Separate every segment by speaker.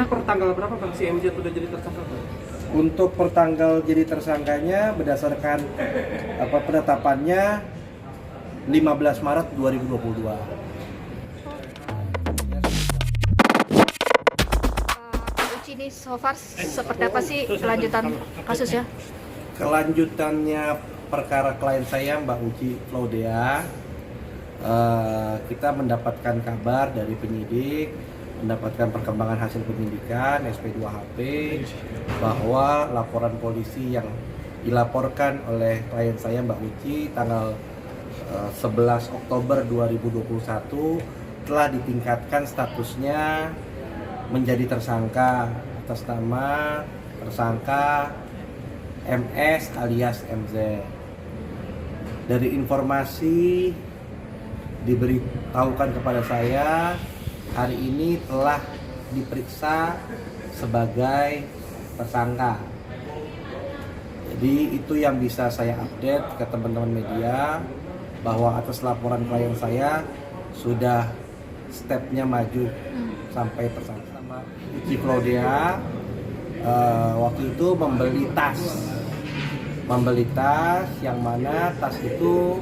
Speaker 1: Per tanggal berapa Bang si MJ sudah jadi tersangka?
Speaker 2: Untuk pertanggal jadi tersangkanya berdasarkan penetapannya 15 Maret 2022.
Speaker 3: Uci ini so far seperti apa sih kelanjutan kasusnya?
Speaker 2: Kelanjutannya perkara klien saya Mbak Uci Claudia, kita mendapatkan kabar dari penyidik, mendapatkan perkembangan hasil penyidikan SP2HP bahwa laporan polisi yang dilaporkan oleh klien saya Mbak Uci tanggal 11 Oktober 2021 telah ditingkatkan statusnya menjadi tersangka atas nama tersangka MS alias MZ. Dari informasi diberitahukan kepada saya, hari ini telah diperiksa sebagai tersangka. Jadi itu yang bisa saya update ke teman-teman media, bahwa atas laporan klien saya sudah stepnya maju sampai tersangka. Sama Uci Claudia waktu itu membeli tas yang mana tas itu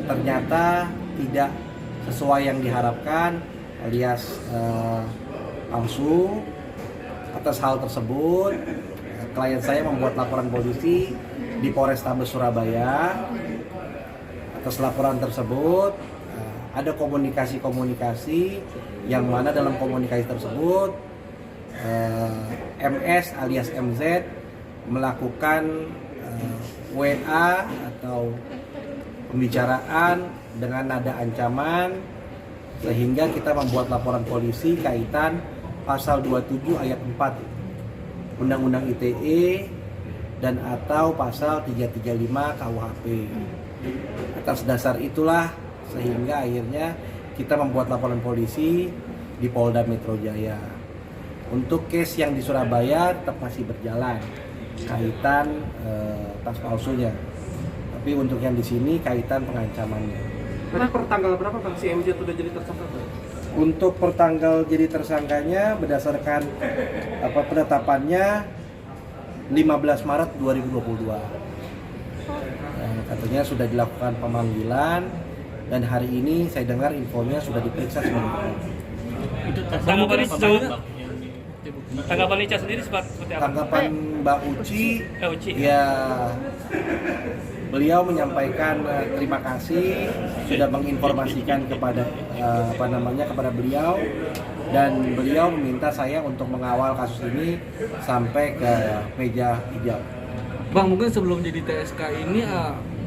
Speaker 2: ternyata tidak sesuai yang diharapkan alias palsu. Atas hal tersebut klien saya membuat laporan polisi di Polrestabes Surabaya. Atas laporan tersebut ada komunikasi yang mana dalam komunikasi tersebut MS alias MZ melakukan WA atau pembicaraan dengan nada ancaman, sehingga kita membuat laporan polisi kaitan pasal 27 ayat 4 Undang-Undang ITE dan atau pasal 335 KUHP. Atas dasar itulah sehingga akhirnya kita membuat laporan polisi di Polda Metro Jaya. Untuk case yang di Surabaya tetap masih berjalan kaitan tas palsunya. Tapi untuk yang di sini kaitan pengancamannya.
Speaker 1: Per tanggal berapa Bang si MJ sudah jadi tersangka?
Speaker 2: Untuk pertanggal jadi tersangkanya berdasarkan penetapannya 15 Maret 2022. Katanya sudah dilakukan pemanggilan dan hari ini saya dengar infonya sudah diperiksa semuanya.
Speaker 4: Tanggapan Ica sendiri seperti apa?
Speaker 2: Tanggapan Mbak Uci,
Speaker 4: Uci.
Speaker 2: ya beliau menyampaikan terima kasih sudah menginformasikan kepada kepada beliau, dan beliau meminta saya untuk mengawal kasus ini sampai ke meja hijau.
Speaker 5: Bang, mungkin sebelum jadi TSK ini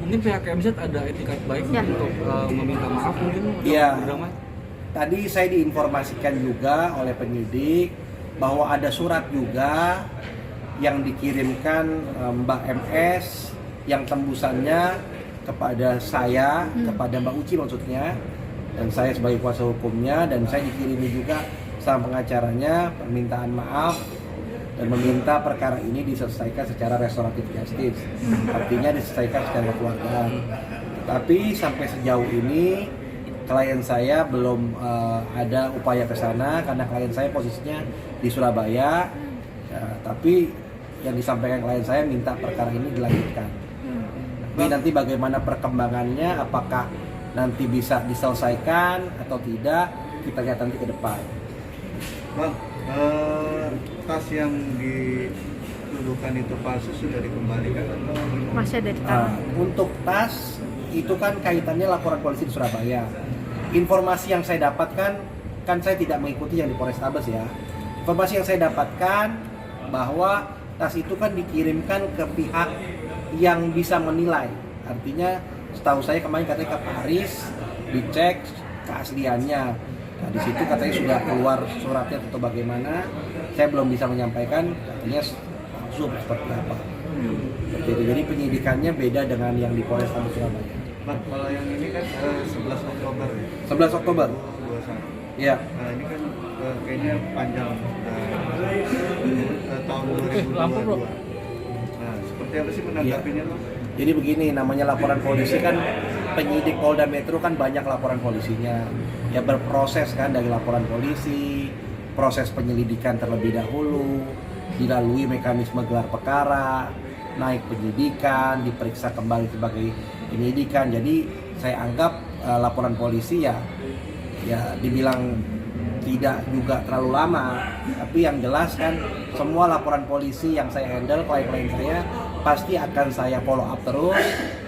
Speaker 5: mungkin pihak MZ ada etikat baik
Speaker 3: Ya.
Speaker 5: untuk meminta maaf mungkin untuk
Speaker 2: Iya.
Speaker 5: berdamai.
Speaker 2: Tadi saya diinformasikan juga oleh penyidik bahwa ada surat juga yang dikirimkan Mbak MS yang tembusannya kepada saya, kepada Mbak Uci maksudnya, dan saya sebagai kuasa hukumnya, dan saya dikirimi juga sama pengacaranya permintaan maaf dan meminta perkara ini diselesaikan secara restoratif justice, artinya diselesaikan secara kekeluargaan. Tapi sampai sejauh ini klien saya belum ada upaya ke sana karena klien saya posisinya di Surabaya. Tapi yang disampaikan klien saya minta perkara ini dilanjutkan. Tapi nanti bagaimana perkembangannya, apakah nanti bisa diselesaikan atau tidak, kita lihat nanti ke depan.
Speaker 6: Bang, tas yang dituduhkan itu palsu sudah dikembalikan atau
Speaker 3: Masih ada di tangan.
Speaker 2: Untuk tas itu kan kaitannya laporan polisi di Surabaya. Informasi yang saya dapatkan, kan saya tidak mengikuti yang di Polrestabes ya. Informasi yang saya dapatkan bahwa tas itu kan dikirimkan ke pihak yang bisa menilai. Artinya setahu saya kemarin katanya ke Paris dicek keasliannya. Nah, di situ katanya sudah keluar suratnya atau bagaimana. Saya belum bisa menyampaikan katanya palsu seperti apa. Seperti itu. Jadi penyidikannya beda dengan yang di Polrestabes Surabaya.
Speaker 6: Bang, kalau yang ini kan 11 Oktober ya?
Speaker 2: 11 Oktober.
Speaker 6: 21.
Speaker 2: Iya.
Speaker 6: Nah, ini kan kayaknya panjang tahun 2022. Nah, seperti apa sih menanggapinya, Bang?
Speaker 2: Jadi begini, namanya laporan polisi kan penyidik Polda Metro kan banyak laporan polisinya. Ya berproses kan dari laporan polisi, proses penyelidikan terlebih dahulu, dilalui mekanisme gelar perkara, naik penyidikan, diperiksa kembali sebagai penyidikan. Jadi saya anggap laporan polisi ya dibilang tidak juga terlalu lama, tapi yang jelas kan semua laporan polisi yang saya handle, klien-klien saya pasti akan saya follow up terus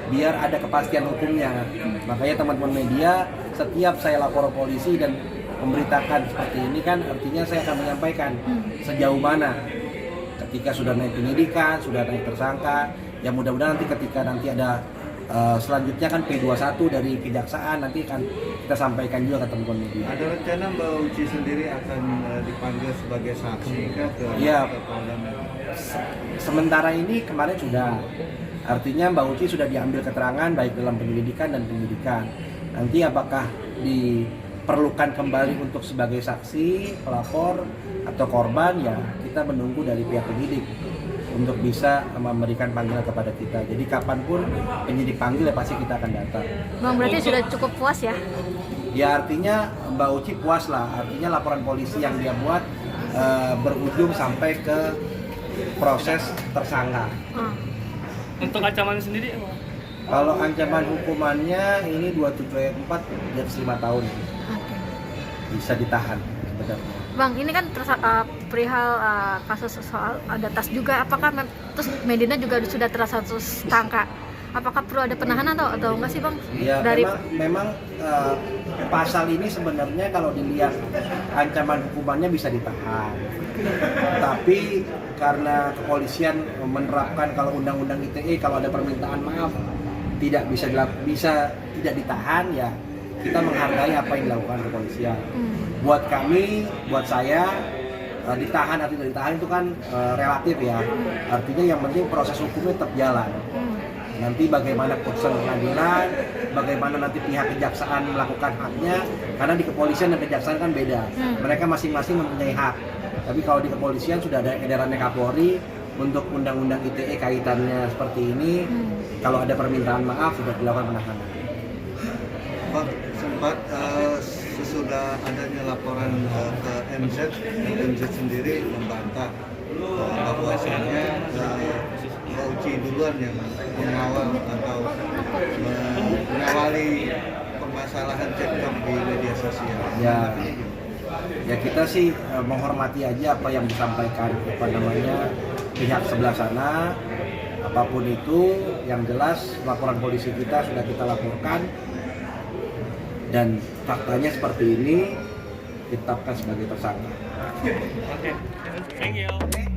Speaker 2: biar ada kepastian hukumnya. Makanya teman-teman media, setiap saya lapor polisi dan memberitakan seperti ini kan artinya saya akan menyampaikan sejauh mana ketika sudah naik penyidikan, sudah naik tersangka. Ya mudah-mudahan nanti ketika nanti ada selanjutnya kan P21 dari kejaksaan nanti akan kita sampaikan juga ke teman-teman media.
Speaker 6: Ada rencana Mbak Uci sendiri akan dipanggil sebagai saksi ke
Speaker 2: Iya.
Speaker 6: Polda Metro?
Speaker 2: Sementara ini kemarin sudah, artinya Mbak Uci sudah diambil keterangan baik dalam penyelidikan dan penyidikan. Nanti apakah diperlukan kembali untuk sebagai saksi, pelapor atau korban, ya kita menunggu dari pihak penyidik untuk bisa memberikan panggilan kepada kita. Jadi kapanpun penyidik panggil ya pasti kita akan datang.
Speaker 3: Bang, berarti sudah cukup puas ya?
Speaker 2: Ya artinya Mbak Uci puas lah, artinya laporan polisi yang dia buat berujung sampai ke proses tersangka.
Speaker 4: Untuk ancaman sendiri,
Speaker 2: Kalau ancaman hukumannya ini 27 ayat 4 di atas 5 tahun
Speaker 3: Oke.
Speaker 2: bisa ditahan sebenarnya.
Speaker 3: Bang, ini kan perihal kasus soal ada tas juga, apakah terus Medina juga sudah terstatus tersangka? Apakah perlu ada penahanan atau enggak sih Bang?
Speaker 2: Ya
Speaker 3: Dari
Speaker 2: memang pasal ini sebenarnya kalau dilihat ancaman hukumannya bisa ditahan. Tapi karena kepolisian menerapkan kalau undang-undang ITE kalau ada permintaan maaf tidak bisa tidak ditahan, ya kita menghargai apa yang dilakukan kepolisian. Buat kami, buat saya, ditahan atau tidak ditahan itu kan relatif ya. Artinya yang penting proses hukumnya tetap jalan. Nanti bagaimana putusan pengadilan, bagaimana nanti pihak kejaksaan melakukan haknya, karena di kepolisian dan kejaksaan kan beda. Mereka masing-masing mempunyai hak. Tapi kalau di kepolisian sudah ada edarannya Kapolri untuk undang-undang ITE kaitannya seperti ini. Kalau ada permintaan maaf sudah dilakukan penahanan.
Speaker 6: Pak, sempat sesudah adanya laporan ke MZ, MZ sendiri membantah bahwasanya Mbak Uci duluan yang mengawal atau mengawali permasalahan cekcok di media sosial.
Speaker 2: Ya kita sih menghormati aja apa yang disampaikan pihak sebelah sana. Apapun itu, yang jelas laporan polisi kita sudah kita laporkan dan faktanya seperti ini, ditetapkan sebagai tersangka.
Speaker 4: Oke, thank you.